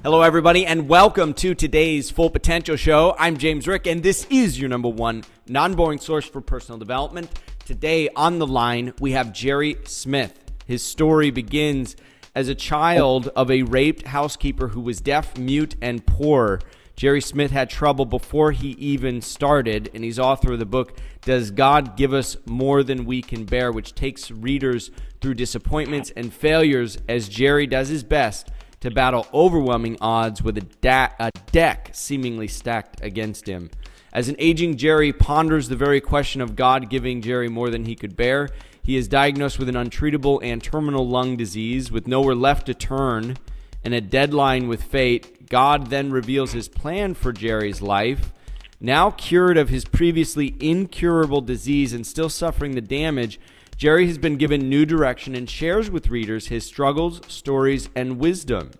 Hello, everybody, and welcome to today's Full Potential Show. I'm James Rick, and this is your number one non-boring source for personal development. Today on the line, we have Jerry Smith. His story begins as a child of a raped housekeeper who was deaf, mute, and poor. Jerry Smith had trouble before he even started, and he's author of the book, Does God Give Us More Than We Can Bear?, which takes readers through disappointments and failures as Jerry does his best to battle overwhelming odds with a deck seemingly stacked against him. As an aging Jerry ponders the very question of God giving Jerry more than he could bear, he is diagnosed with an untreatable and terminal lung disease with nowhere left to turn and a deadline with fate. God then reveals his plan for Jerry's life. Now cured of his previously incurable disease and still suffering the damage, Jerry has been given new direction and shares with readers his struggles, stories, and wisdom.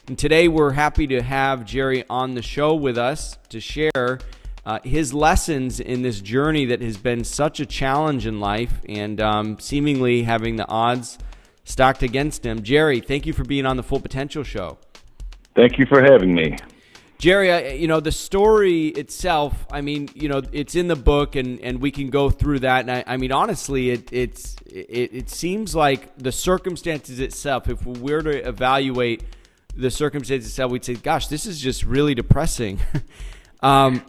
And today we're happy to have Jerry on the show with us to share his lessons in this journey that has been such a challenge in life and seemingly having the odds stacked against him. Jerry, thank you for being on the Full Potential Show. Thank you for having me. Jerry, the story itself, it's in the book and we can go through that. And honestly, it seems like the circumstances itself, if we were to evaluate the circumstances itself, we'd say, gosh, this is just really depressing. And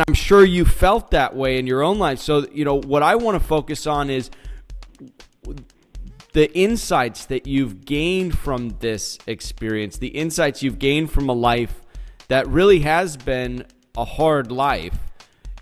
I'm sure you felt that way in your own life. So, what I want to focus on is the insights that you've gained from this experience, the insights you've gained from a life that really has been a hard life,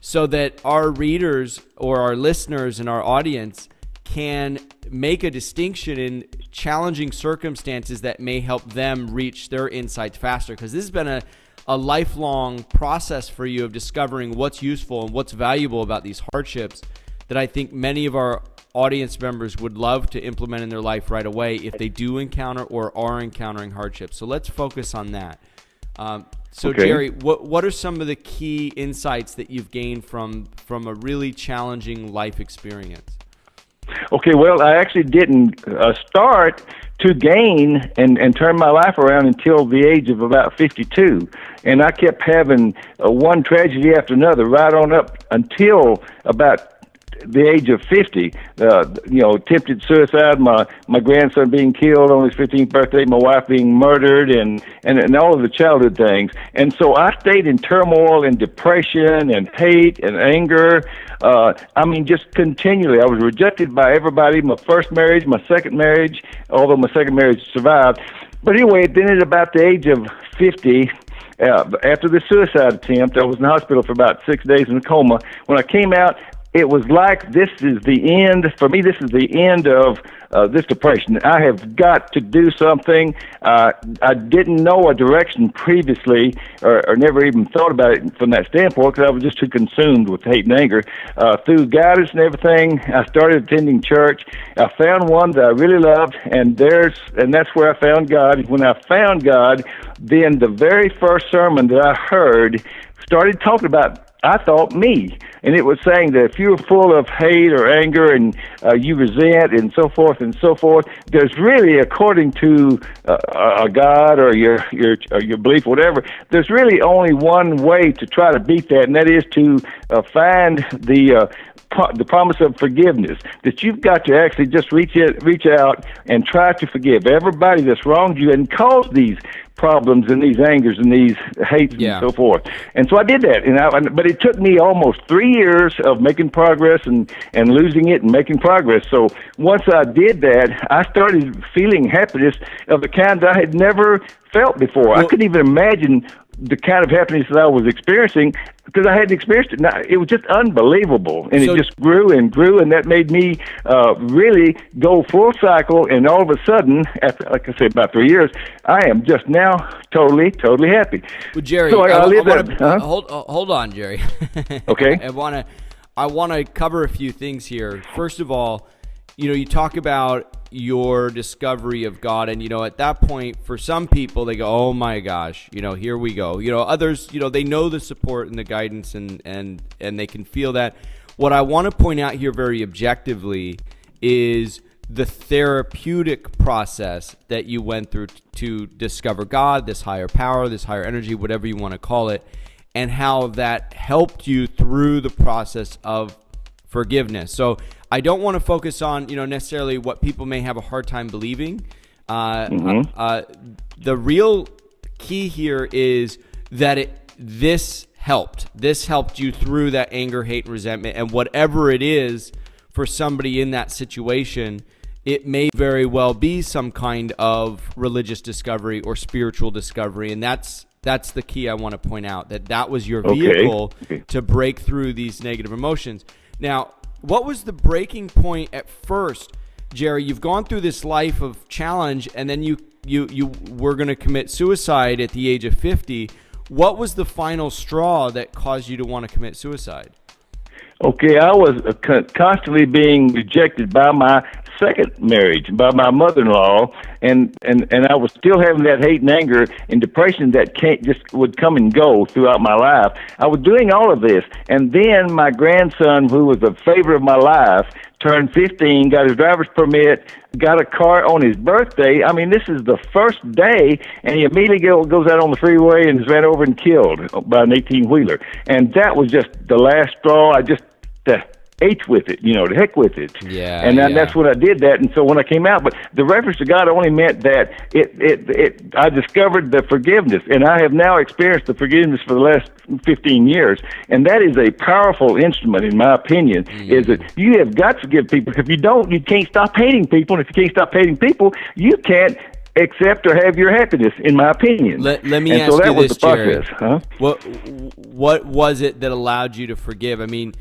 so that our readers or our listeners and our audience can make a distinction in challenging circumstances that may help them reach their insights faster. Because this has been a lifelong process for you of discovering what's useful and what's valuable about these hardships that I think many of our audience members would love to implement in their life right away if they do encounter or are encountering hardships. So let's focus on that. Okay. Jerry, what are some of the key insights that you've gained from a really challenging life experience? Okay, well, I actually didn't start to gain and turn my life around until the age of about 52. And I kept having one tragedy after another right on up until about the age of 50, attempted suicide, my grandson being killed on his 15th birthday, my wife being murdered, and all of the childhood things. And so I stayed in turmoil and depression and hate and anger. Just continually. I was rejected by everybody. My first marriage, my second marriage, although my second marriage survived. But anyway, then at about the age of 50, after the suicide attempt, I was in the hospital for about 6 days in a coma. When I came out, it was like, this is the end. For me, this is the end of this depression. I have got to do something. I didn't know a direction previously or never even thought about it from that standpoint because I was just too consumed with hate and anger. Through guidance and everything, I started attending church. I found one that I really loved, and that's where I found God. When I found God, then the very first sermon that I heard started talking about, I thought, me. And it was saying that if you're full of hate or anger and you resent and so forth, there's really, according to a God or your belief, whatever, there's really only one way to try to beat that, and that is to find the promise of forgiveness, that you've got to actually just reach out and try to forgive everybody that's wronged you and caused these problems and these angers and these hates and so forth. And so I did that, but it took me almost 3 years of making progress and losing it and making progress. So once I did that, I started feeling happiness of the kind that I had never felt before. I couldn't even imagine the kind of happiness that I was experiencing because I hadn't experienced it. Now, it was just unbelievable, and it just grew and grew, and that made me really go full cycle. And all of a sudden, after, like I said, about 3 years, I am just now totally happy. Well, Jerry, so hold on, Jerry. Okay. I want to cover a few things here. First of all, you talk about your discovery of God, and at that point, for some people, they go, "Oh my gosh, here we go." Others, they know the support and the guidance, and they can feel that. What I want to point out here very objectively is the therapeutic process that you went through to discover God, this higher power, this higher energy, whatever you want to call it, and how that helped you through the process of forgiveness. So I don't want to focus on, necessarily what people may have a hard time believing. The real key here is that this helped. This helped you through that anger, hate, and resentment, and whatever it is for somebody in that situation, it may very well be some kind of religious discovery or spiritual discovery, and that's the key I want to point out, that was your vehicle to break through these negative emotions. Now, what was the breaking point at first, Jerry? You've gone through this life of challenge, and then you were going to commit suicide at the age of 50. What was the final straw that caused you to want to commit suicide? Okay, I was constantly being rejected by my second marriage, by my mother-in-law, and I was still having that hate and anger and depression that would come and go throughout my life. I was doing all of this, and then my grandson, who was the favorite of my life, turned 15, got his driver's permit, got a car on his birthday. I mean, this is the first day, and he immediately goes out on the freeway and is ran over and killed by an 18-wheeler. And that was just the last straw. I just H with it, the heck with it. Yeah. And that's what I did that. And so when I came out, but the reference to God only meant that I discovered the forgiveness, and I have now experienced the forgiveness for the last 15 years. And that is a powerful instrument, in my opinion, is that you have got to forgive people. If you don't, you can't stop hating people. And if you can't stop hating people, you can't accept or have your happiness, in my opinion. Let me ask so that you was this, the process. Jerry. What was it that allowed you to forgive? I mean,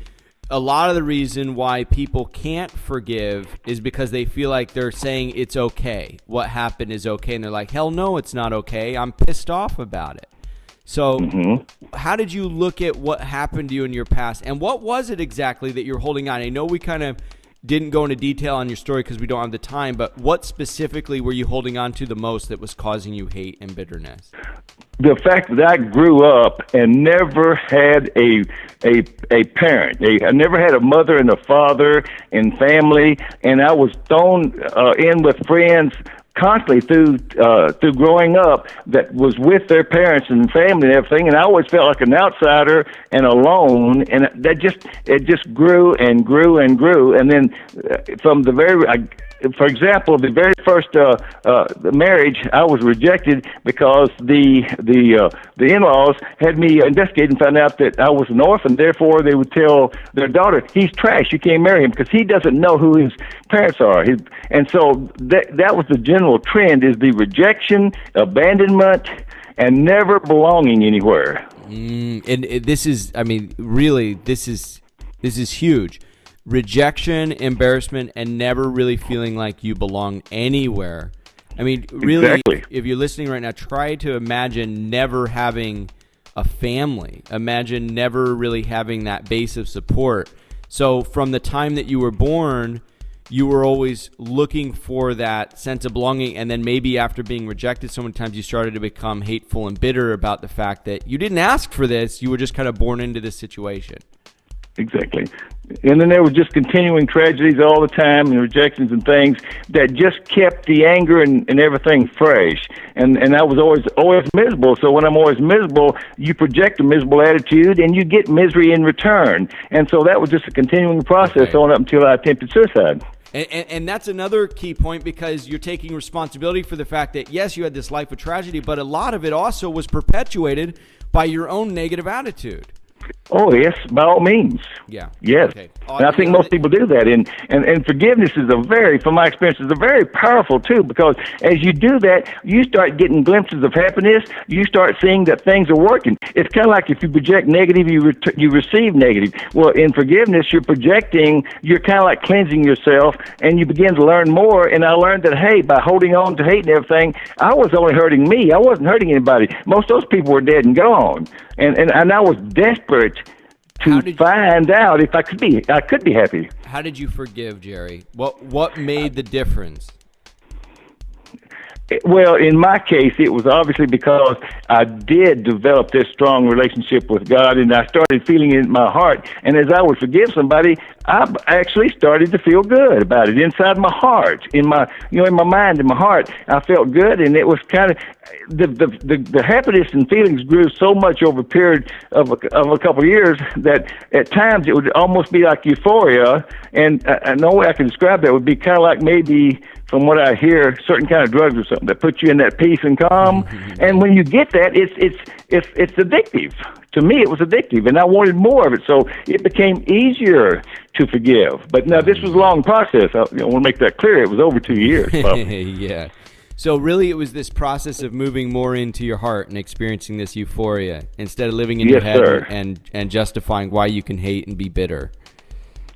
a lot of the reason why people can't forgive is because they feel like they're saying it's okay. What happened is okay. And they're like, hell no, it's not okay. I'm pissed off about it. So how did you look at what happened to you in your past? And what was it exactly that you're holding on? I know we kind of didn't go into detail on your story because we don't have the time, but what specifically were you holding on to the most that was causing you hate and bitterness? The fact that I grew up and never had a parent. I never had a mother and a father and family, and I was thrown in with friends constantly through growing up that was with their parents and family and everything, and I always felt like an outsider and alone, and it just grew and grew and grew, and then from the for example, the very first marriage, I was rejected because the in-laws had me investigated and found out that I was an orphan. Therefore, they would tell their daughter, "He's trash. You can't marry him because he doesn't know who his parents are." And so that was the general trend: is the rejection, abandonment, and never belonging anywhere. And this is, I mean, really, this is huge. Rejection, embarrassment, and never really feeling like you belong anywhere. I mean, really, exactly. If you're listening right now, try to imagine never having a family. Imagine never really having that base of support. So from the time that you were born, you were always looking for that sense of belonging, and then maybe after being rejected so many times, you started to become hateful and bitter about the fact that you didn't ask for this. You were just kind of born into this situation. Exactly. And then there was just continuing tragedies all the time and rejections and things that just kept the anger and everything fresh. And I was always miserable. So when I'm always miserable, you project a miserable attitude and you get misery in return. And so that was just a continuing process on up until I attempted suicide. And that's another key point, because you're taking responsibility for the fact that, yes, you had this life of tragedy, but a lot of it also was perpetuated by your own negative attitude. Oh, yes, by all means. Yeah. Yes. Okay. And I think most people do that. And forgiveness is from my experience, is a very powerful too, because as you do that, you start getting glimpses of happiness. You start seeing that things are working. It's kind of like if you project negative, you receive negative. Well, in forgiveness, you're kind of like cleansing yourself, and you begin to learn more. And I learned that, hey, by holding on to hate and everything, I was only hurting me. I wasn't hurting anybody. Most of those people were dead and gone. And I was desperate to find out if I could be happy. How did you forgive, Jerry? What made the difference? Well, in my case, it was obviously because I did develop this strong relationship with God, and I started feeling it in my heart. And as I would forgive somebody, I actually started to feel good about it inside my heart, in my mind, in my heart. I felt good, and it was kind of the happiness and feelings grew so much over a period of a couple of years that at times it would almost be like euphoria, and no way I can describe that would be kind of like maybe, from what I hear, certain kind of drugs or something that put you in that peace and calm. And when you get that, it's addictive. To me, it was addictive, and I wanted more of it, so it became easier to forgive. But now this was a long process. I want to make that clear. It was over 2 years. Yeah. So really, it was this process of moving more into your heart and experiencing this euphoria instead of living in your head and justifying why you can hate and be bitter.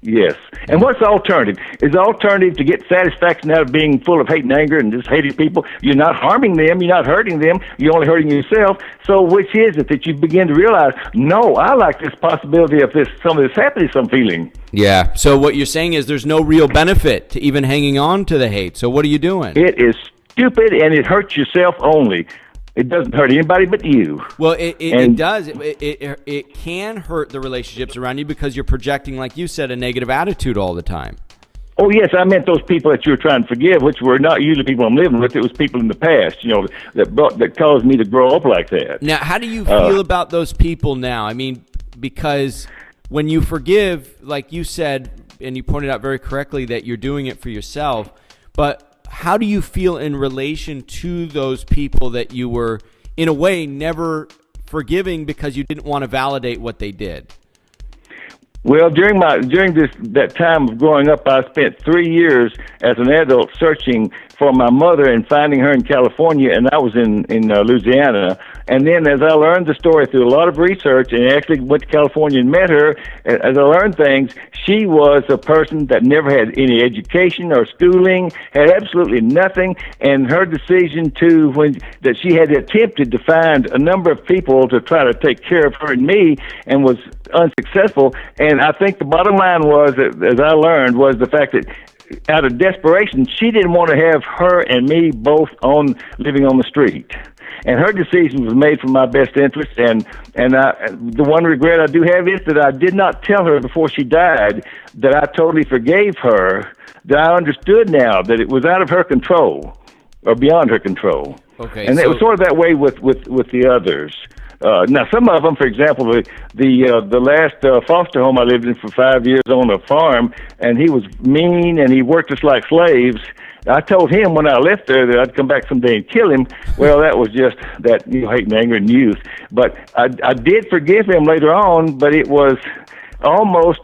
Yes. And what's the alternative? Is the alternative to get satisfaction out of being full of hate and anger and just hating people? You're not harming them. You're not hurting them. You're only hurting yourself. So which is it that you begin to realize, no, I like this possibility of some of this happiness I'm feeling? Yeah. So what you're saying is there's no real benefit to even hanging on to the hate. So what are you doing? It is stupid, and it hurts yourself only. It doesn't hurt anybody but you. Well, it does. It can hurt the relationships around you because you're projecting, like you said, a negative attitude all the time. Oh, yes, I meant those people that you were trying to forgive, which were not usually people I'm living with. It was people in the past, that caused me to grow up like that. Now, how do you feel about those people now? I mean, because when you forgive, like you said, and you pointed out very correctly that you're doing it for yourself, but how do you feel in relation to those people that you were, in a way, never forgiving because you didn't want to validate what they did? Well, during that time of growing up, I spent 3 years as an adult searching for my mother and finding her in California, and I was in Louisiana. And then as I learned the story through a lot of research and actually went to California and met her, as I learned things, she was a person that never had any education or schooling, had absolutely nothing, and her decision that she had attempted to find a number of people to try to take care of her and me and was unsuccessful. And I think the bottom line was, as I learned, was the fact that out of desperation, she didn't want to have her and me both living on the street. And her decision was made for my best interest. And the one regret I do have is that I did not tell her before she died that I totally forgave her, that I understood now that it was out of her control or beyond her control. Okay. And it was sort of that way with the others. Now, some of them, for example, the last foster home I lived in for 5 years on a farm, and he was mean and he worked us like slaves. I told him when I left there that I'd come back someday and kill him. Well, that was just that hate and anger and youth. But I did forgive him later on, but it was almost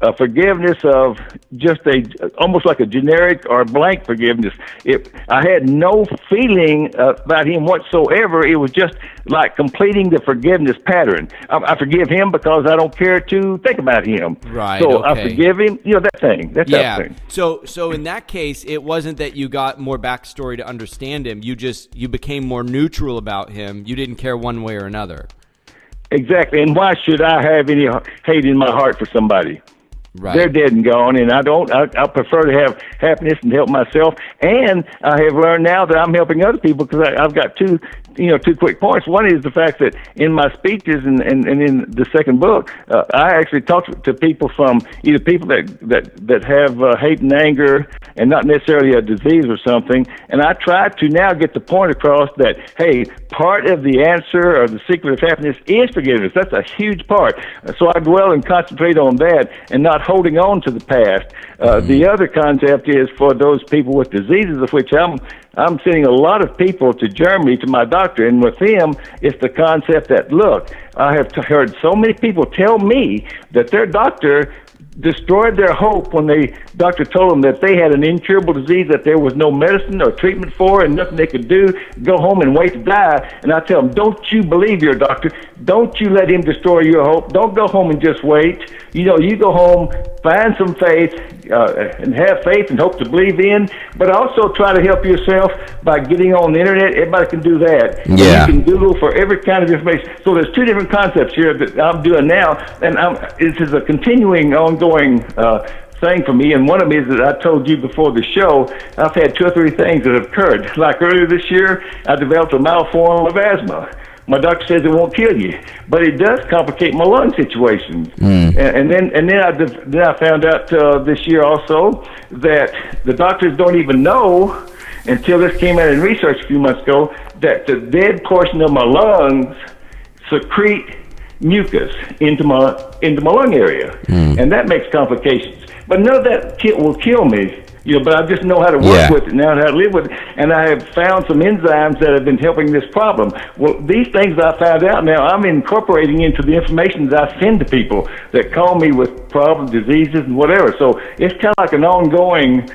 a forgiveness of just almost like a generic or blank forgiveness. I had no feeling about him whatsoever. It was just like completing the forgiveness pattern. I forgive him because I don't care to think about him. Right. So okay. I forgive him. That thing. That's that thing. So in that case, it wasn't that you got more backstory to understand him. You became more neutral about him. You didn't care one way or another. Exactly. And why should I have any hate in my heart for somebody? Right. They're dead and gone, and I don't. I prefer to have happiness and help myself. And I have learned now that I'm helping other people because I've got two quick points. One is the fact that in my speeches and in the second book, I actually talk to people from either people that have hate and anger and not necessarily a disease or something. And I try to now get the point across that, hey, part of the answer or the secret of happiness is forgiveness. That's a huge part. So I dwell and concentrate on that and not holding on to the past. The other concept is for those people with diseases, of which I'm sending a lot of people to Germany to my doctor, and with them, it's the concept that, look, I have heard so many people tell me that their doctor destroyed their hope when the doctor told them that they had an incurable disease that there was no medicine or treatment for and nothing they could do, go home and wait to die. And I tell them, don't you believe your doctor. Don't you let him destroy your hope. Don't go home and just wait. You go home, find some faith, and have faith and hope to believe in, but also try to help yourself by getting on the internet. Everybody can do that. Yeah. And you can Google for every kind of information. So there's two different concepts here that I'm doing now, and this is a continuing, ongoing thing for me. And one of them is that I told you before the show, I've had 2 or 3 things that have occurred. Like earlier this year, I developed a mild form of asthma. My doctor says it won't kill you, but it does complicate my lung situation. And then I found out this year also that the doctors don't even know until this came out in research a few months ago that the dead portion of my lungs secrete mucus into my lung area, and that makes complications. But none of that will kill me, but I just know how to work with it now and how to live with it. And I have found some enzymes that have been helping this problem. Well, these things I found out now, I'm incorporating into the information that I send to people that call me with problems, diseases, and whatever. So it's kind of like an ongoing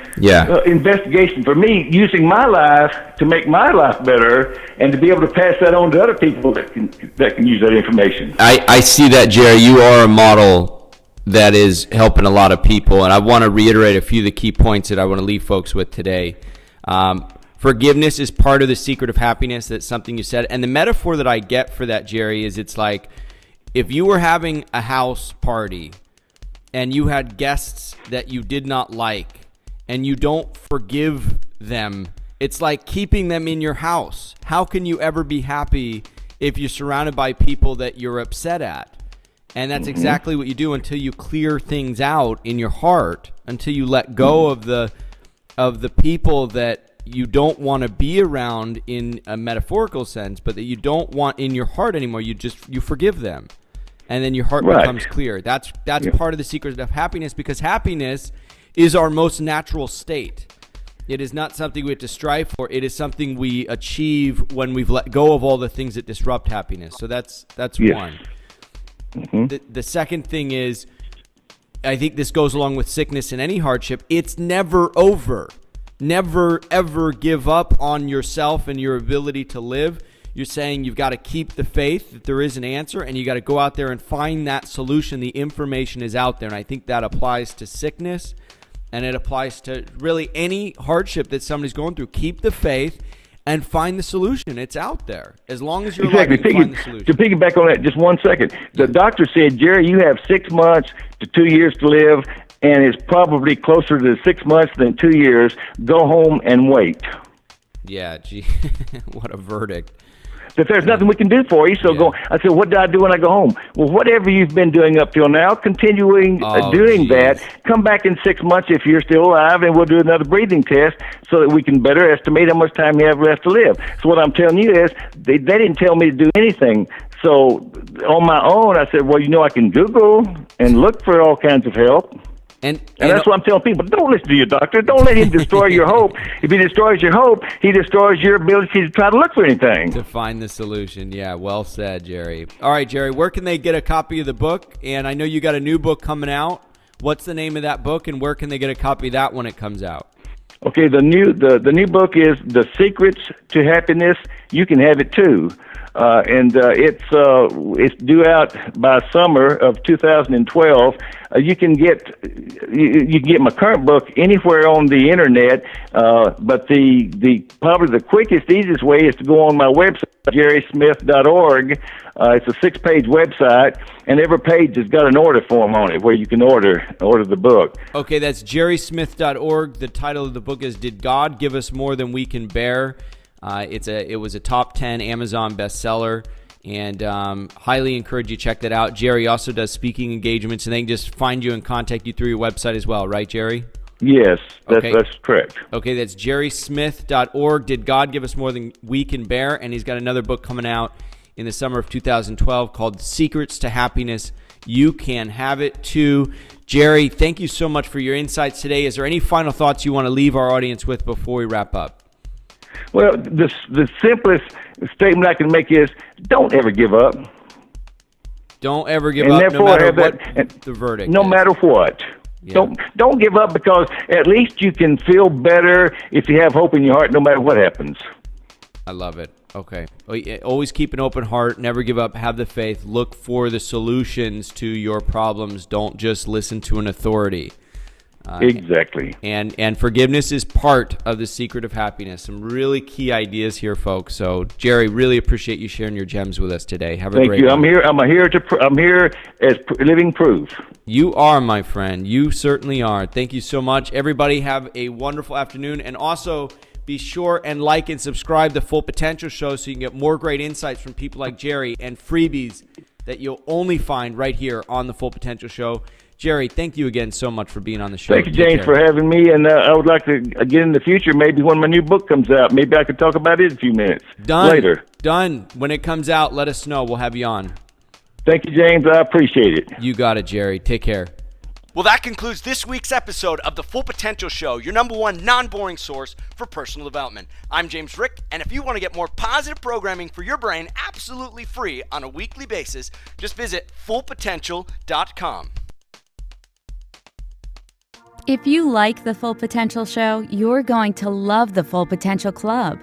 investigation for me, using my life to make my life better and to be able to pass that on to other people that can use that information. I see that, Jerry. You are a model that is helping a lot of people, and I want to reiterate a few of the key points that I want to leave folks with today. Forgiveness is part of the secret of happiness. That's something you said, and the metaphor that I get for that, Jerry, is it's like if you were having a house party and you had guests that you did not like and you don't forgive them, it's like keeping them in your house. How can you ever be happy if you're surrounded by people that you're upset at? And that's exactly what you do until you clear things out in your heart, until you let go of the people that you don't want to be around in a metaphorical sense, but that you don't want in your heart anymore. You forgive them, and then your heart becomes clear. That's part of the secret of happiness, because happiness is our most natural state. It is not something we have to strive for. It is something we achieve when we've let go of all the things that disrupt happiness. So that's one. The second thing is, I think this goes along with sickness and any hardship, it's never over. Never, ever give up on yourself and your ability to live. You're saying you've got to keep the faith that there is an answer, and you got to go out there and find that solution. The information is out there, and I think that applies to sickness, and it applies to really any hardship that somebody's going through. Keep the faith and find the solution. It's out there. As long as you're alive, you can find the solution. To piggyback on that, just 1 second. The doctor said, Jerry, you have 6 months to 2 years to live, and it's probably closer to 6 months than 2 years. Go home and wait. Yeah, gee, what a verdict. That there's nothing we can do for you, so I said, what do I do when I go home? Well, whatever you've been doing up till now, continuing doing that. Come back in 6 months if you're still alive, and we'll do another breathing test so that we can better estimate how much time you have left to live. So what I'm telling you is, they didn't tell me to do anything. So on my own, I said, well, I can Google and look for all kinds of help. And that's what I'm telling people. Don't listen to your doctor. Don't let him destroy your hope. If he destroys your hope, he destroys your ability to try to look for anything. To find the solution. Yeah, well said, Jerry. All right, Jerry, where can they get a copy of the book? And I know you got a new book coming out. What's the name of that book, and where can they get a copy of that when it comes out? Okay, the new book is The Secrets to Happiness. You can have it too. It's due out by summer of 2012. You can get my current book anywhere on the internet, but the probably the quickest, easiest way is to go on my website, jerrysmith.org. It's a 6-page website, and every page has got an order form on it where you can order the book. Okay, that's jerrysmith.org. The title of the book is "Did God Give Us More Than We Can Bear?" It was a top 10 Amazon bestseller, and highly encourage you to check that out. Jerry also does speaking engagements, and they can just find you and contact you through your website as well, right, Jerry? Yes, that's correct. Okay, that's jerrysmith.org. Did God Give Us More Than We Can Bear? And he's got another book coming out in the summer of 2012 called Secrets to Happiness. You can have it too. Jerry, thank you so much for your insights today. Is there any final thoughts you want to leave our audience with before we wrap up? Well, the simplest statement I can make is, don't ever give up. Don't ever give up, no matter what the verdict No is. Matter what. Yeah. Don't give up, because at least you can feel better if you have hope in your heart, no matter what happens. I love it. Okay. Always keep an open heart. Never give up. Have the faith. Look for the solutions to your problems. Don't just listen to an authority. Exactly. And forgiveness is part of the secret of happiness. Some really key ideas here, folks. So, Jerry, really appreciate you sharing your gems with us today. Have a great Thank you. I'm here as living proof. You are, my friend. You certainly are. Thank you so much. Everybody have a wonderful afternoon. And also, Be sure and like and subscribe to Full Potential Show so you can get more great insights from people like Jerry and freebies that you'll only find right here on the Full Potential Show. Jerry, thank you again so much for being on the show. Thank you, James, for having me. And I would like to, again, in the future, maybe when my new book comes out, maybe I could talk about it in a few minutes later. Done. When it comes out, let us know. We'll have you on. Thank you, James. I appreciate it. You got it, Jerry. Take care. Well, that concludes this week's episode of the Full Potential Show, your number one non-boring source for personal development. I'm James Rick, and if you want to get more positive programming for your brain absolutely free on a weekly basis, just visit fullpotential.com. If you like the Full Potential Show, you're going to love the Full Potential Club.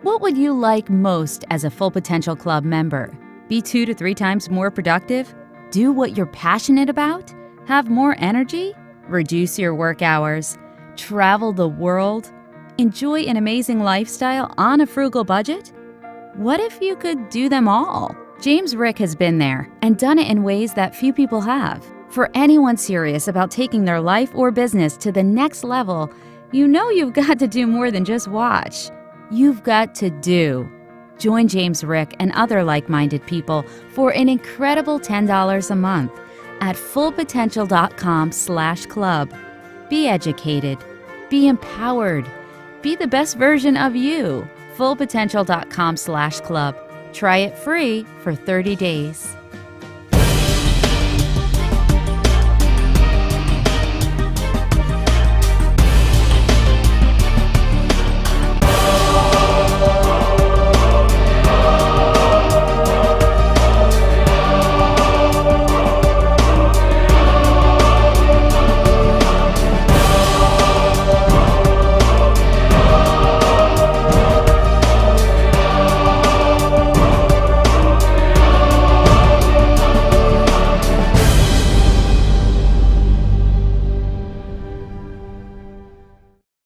What would you like most as a Full Potential Club member? Be 2 to 3 times more productive? Do what you're passionate about? Have more energy? Reduce your work hours? Travel the world? Enjoy an amazing lifestyle on a frugal budget? What if you could do them all? James Rick has been there and done it in ways that few people have. For anyone serious about taking their life or business to the next level, you know you've got to do more than just watch. You've got to do. Join James Rick and other like-minded people for an incredible $10 a month at fullpotential.com/club. Be educated. Be empowered. Be the best version of you. fullpotential.com/club. Try it free for 30 days.